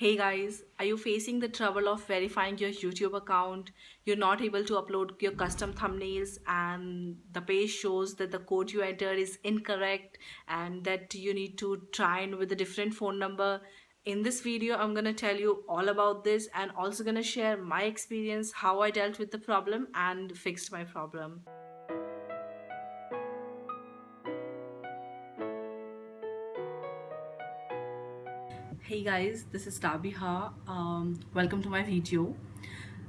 Hey guys, are you facing the trouble of verifying your YouTube account? You're not able to upload your custom thumbnails and the page shows that the code you entered is incorrect and that you need to try in with a different phone number. In this video, I'm going to tell you all about this and also going to share my experience, how I dealt with the problem and fixed my problem. Hey guys, this is Tabiha. Welcome to my video.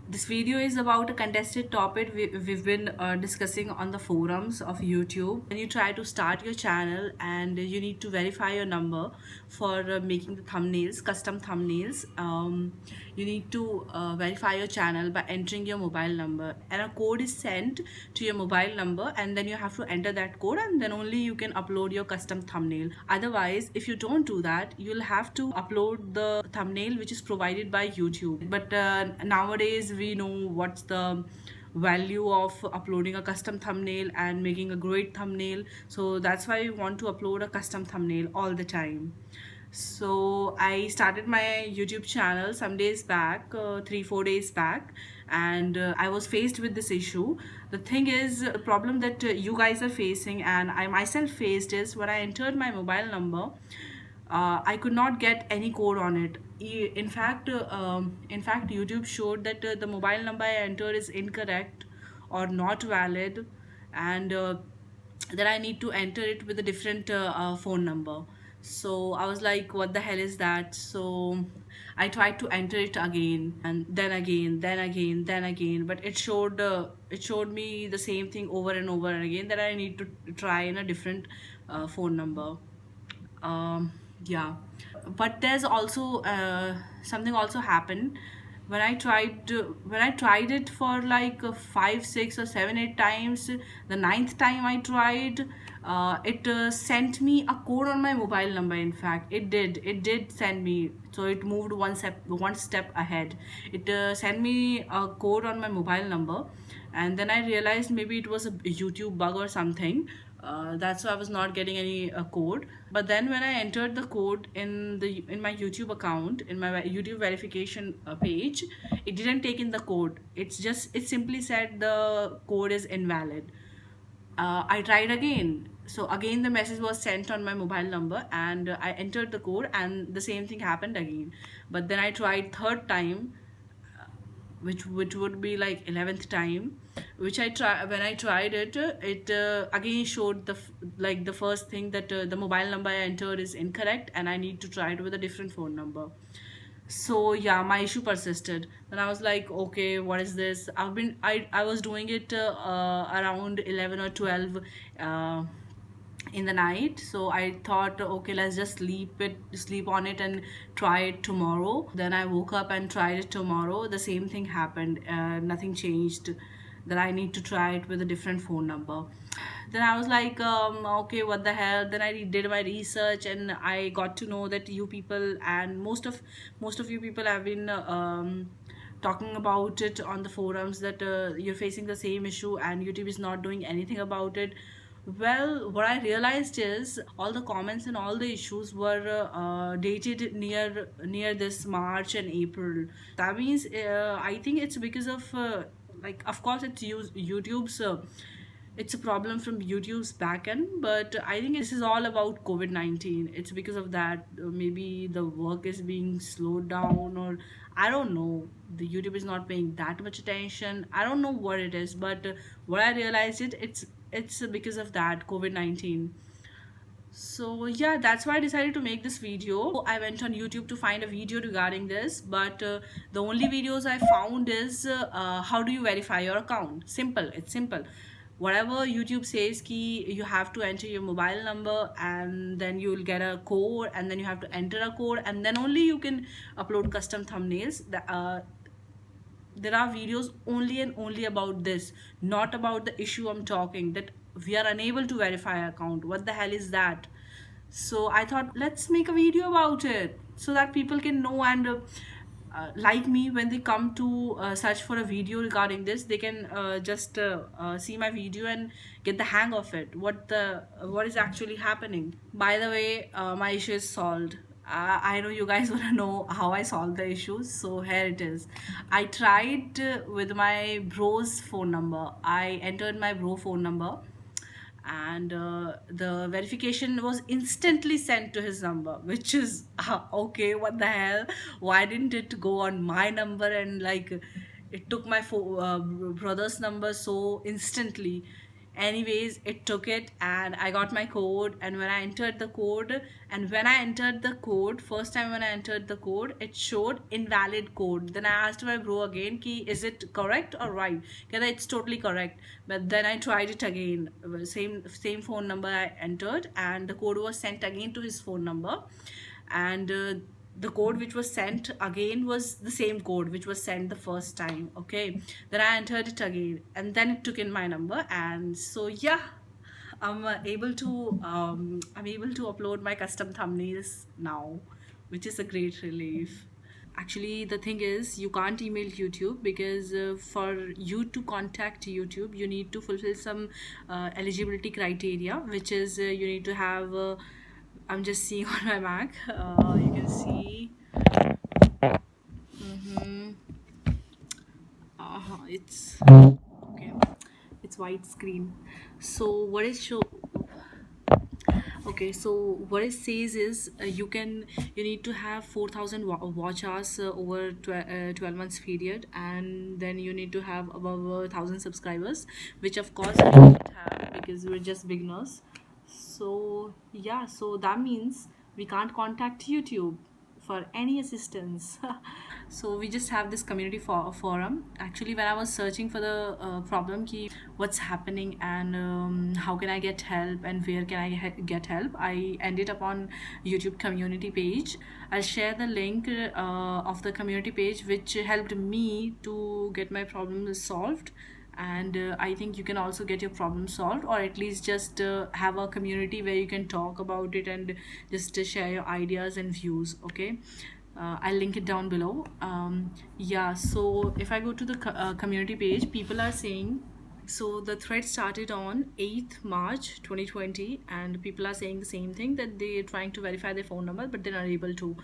This video is about a contested topic we've been discussing on the forums of YouTube. When you try to start your channel and you need to verify your number for making the thumbnails, custom thumbnails, you need to verify your channel by entering your mobile number, and a code is sent to your mobile number, and then you have to enter that code and then only you can upload your custom thumbnail. Otherwise, if you don't do that, you'll have to upload the thumbnail which is provided by YouTube. But nowadays we know what's the value of uploading a custom thumbnail and making a great thumbnail, so that's why we want to upload a custom thumbnail all the time. So I started my YouTube channel some days back, 3-4 days back, and I was faced with this issue. The thing is, the problem that you guys are facing and I myself faced is when I entered my mobile number, I could not get any code on it. In fact, YouTube showed that the mobile number I entered is incorrect or not valid, and that I need to enter it with a different phone number. So I was like, what the hell is that? So I tried to enter it again and then again, then again, but it showed me the same thing over and over again, that I need to try in a different phone number. Yeah, but there's also something also happened when I tried it for like 5, 6 or 7, 8 times. The ninth time I tried, it sent me a code on my mobile number. In fact, it did send me, so it moved one step ahead. It sent me a code on my mobile number, and then I realized maybe it was a YouTube bug or something. That's why I was not getting any code. But then when I entered the code in my YouTube account, in my YouTube verification page, it didn't take in the code. It simply said the code is invalid. I tried again. So again the message was sent on my mobile number, and I entered the code and the same thing happened again. But then I tried third time, which would be like 11th time, which I try when I tried it, it again showed like the first thing, that the mobile number I entered is incorrect and I need to try it with a different phone number. So yeah, my issue persisted. Then I was like, okay, what is this? I was doing it around 11 or 12 uh, in the night. So I thought, okay, let's just sleep on it and try it tomorrow. Then I woke up and tried it tomorrow. The same thing happened. Nothing changed. That I need to try it with a different phone number. Then I was like, okay, what the hell? Then I did my research and I got to know that you people and most of you people have been talking about it on the forums, that you're facing the same issue and YouTube is not doing anything about it. Well, what I realized is all the comments and all the issues were dated near this March and April. That means I think it's because of like, of course it's YouTube's it's a problem from YouTube's backend, but I think this is all about COVID-19. It's because of that. Maybe the work is being slowed down, or I don't know. The YouTube is not paying that much attention. I don't know what it is, but what I realized it's because of that COVID-19. So yeah, that's why I decided to make this video. I went on YouTube to find a video regarding this, but the only videos I found is how do you verify your account. Simple, it's simple. Whatever YouTube says ki you have to enter your mobile number and then you will get a code, and then you have to enter a code, and then only you can upload custom thumbnails. There are videos only and only about this, not about the issue I'm talking, that we are unable to verify our account. What the hell is that? So I thought, let's make a video about it so that people can know, and like me, when they come to search for a video regarding this, they can just see my video and get the hang of it, what is actually happening. By the way, my issue is solved. I know you guys want to know how I solved the issues, so here it is. I tried with my bro's phone number. I entered my bro phone number, and the verification was instantly sent to his number, which is okay. What the hell? Why didn't it go on my number? And like, it took my brother's number so instantly. Anyways, it took it, and I got my code. And when I entered the code first time, when I entered the code, it showed invalid code. Then I asked my bro again, ki is it correct or right? Because it's totally correct. But then I tried it again. Same phone number I entered, and the code was sent again to his phone number. And the code which was sent again was the same code which was sent the first time. Okay, then I entered it again, and then it took in my number. And so yeah, I'm able to upload my custom thumbnails now, which is a great relief. Actually, the thing is, you can't email YouTube because for you to contact YouTube, you need to fulfill some eligibility criteria, which is you need to have. I'm just seeing on my Mac. You can see. Mm-hmm. It's okay. It's white screen. So what is show? Okay, so what it says is you need to have 4,000 watch hours over 12 months period, and then you need to have above 1,000 subscribers, which of course I don't have because we're just beginners. So yeah, so that means we can't contact YouTube for any assistance. So we just have this community forum. Actually, when I was searching for the problem key, what's happening, and how can I get help, and where can I get help, I ended up on YouTube community page. I'll share the link of the community page, which helped me to get my problem solved. And I think you can also get your problem solved, or at least just have a community where you can talk about it and just share your ideas and views. Okay, I'll link it down below. Yeah, so if I go to the community page, people are saying, so the thread started on 8th March 2020, and people are saying the same thing, that they're trying to verify their phone number but they're not able to.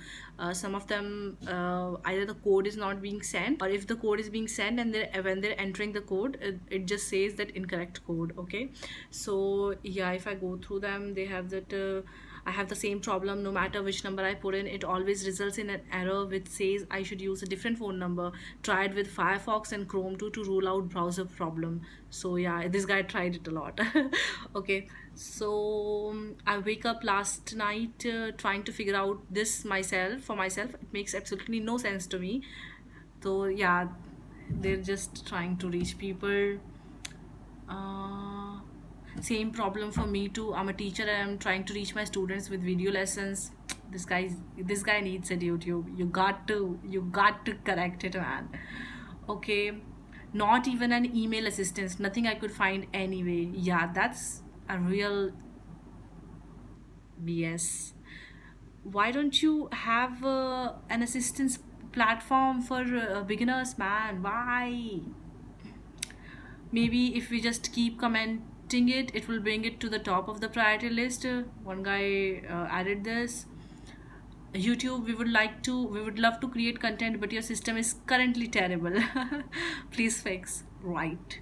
Some of them, either the code is not being sent, or if the code is being sent and when they're entering the code, it just says that incorrect code. Okay, so yeah, if I go through them, they have that I have the same problem. No matter which number I put in, it always results in an error which says I should use a different phone number. Tried with Firefox and Chrome too to rule out browser problem. So yeah, this guy tried it a lot. Okay, so I wake up last night trying to figure out this myself for myself. It makes absolutely no sense to me. So yeah, they're just trying to reach people. uh, Same problem for me too. I'm a teacher and I'm trying to reach my students with video lessons. This guy needs it, YouTube. You got to correct it, man. Okay, not even an email assistance, nothing I could find anyway. Yeah, that's a real BS. Why don't you have an assistance platform for beginners, man? Why? Maybe if we just keep commenting it, it will bring it to the top of the priority list. One guy added this. YouTube, we would love to create content, but your system is currently terrible. Please fix. Right.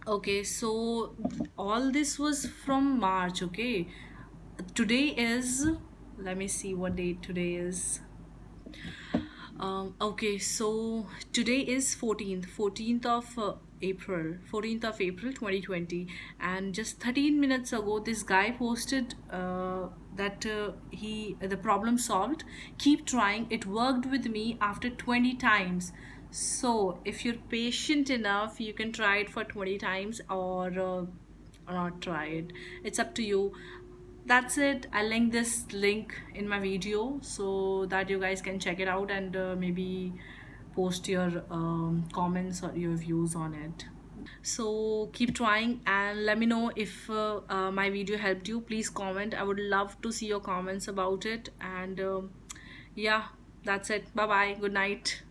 Okay, so all this was from March. Okay, today is, let me see what date today is. Okay, so today is 14th of April 2020, and just 13 minutes ago, this guy posted that the problem solved. Keep trying. It worked with me after 20 times. So if you're patient enough, you can try it for 20 times, or not try it. It's up to you. That's it. I'll link this link in my video so that you guys can check it out, and maybe post your comments or your views on it. So keep trying and let me know if my video helped you. Please comment. I would love to see your comments about it. And yeah, that's it. Bye bye. Good night.